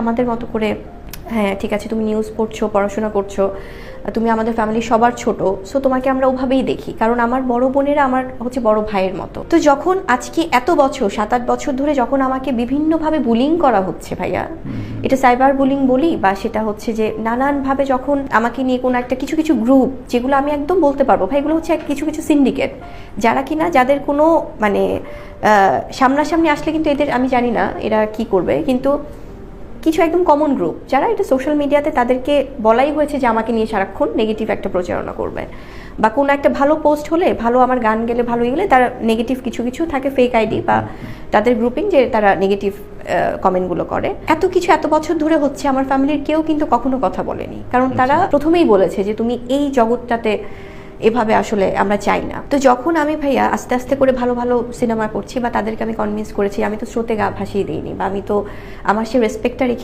আমাদের মতো করে হ্যাঁ ঠিক আছে, তুমি নিউজ পড়ছো, পড়াশোনা করছো, তুমি আমাদের ফ্যামিলির সবার ছোট, সো তোমাকে আমরা ওভাবেই দেখি, কারণ আমার বড় বোনেরা আমার হচ্ছে বড় ভাইয়ের মতো। তো যখন আজকে এত বছর 7-8 বছর ধরে যখন আমাকে বিভিন্নভাবে বুলিং করা হচ্ছে ভাইয়া, এটা সাইবার বুলিং বলি বা সেটা হচ্ছে যে নানানভাবে যখন আমাকে নিয়ে কোনো একটা কিছু কিছু গ্রুপ, যেগুলো আমি একদম বলতে পারবো ভাই এগুলো হচ্ছে কিছু কিছু সিন্ডিকেট, যারা কিনা যাদের কোনো মানে সামনাসামনি আসলে কিন্তু এদের আমি জানি না এরা কি করবে, কিন্তু কিছু একদম কমন গ্রুপ যারা এটা সোশ্যাল মিডিয়াতে তাদেরকে বলাই হয়েছে যে আমাকে নিয়ে সারাক্ষণ নেগেটিভ একটা প্রচারণা করবে, বা কোনো একটা ভালো পোস্ট হলে, ভালো আমার গান গেলে, ভালো গেলে তারা নেগেটিভ কিছু কিছু থাকে ফেক আইডি বা তাদের গ্রুপিং, যে তারা নেগেটিভ কমেন্টগুলো করে। এত কিছু এত বছর ধরে হচ্ছে, আমার ফ্যামিলির কেউ কিন্তু কখনো কথা বলেনি, কারণ তারা প্রথমেই বলেছে যে তুমি এই জগৎটাতে এভাবে আসলে আমরা চাই না। তো যখন আমি ভাইয়া আস্তে আস্তে করে ভালো ভালো সিনেমা করছি বা তাদেরকে আমি কনভিন্স করেছি, আমি তো স্রোতে গা ভাসিয়ে দিইনি, বা আমি তো আমার সে রেসপেক্টটা রেখে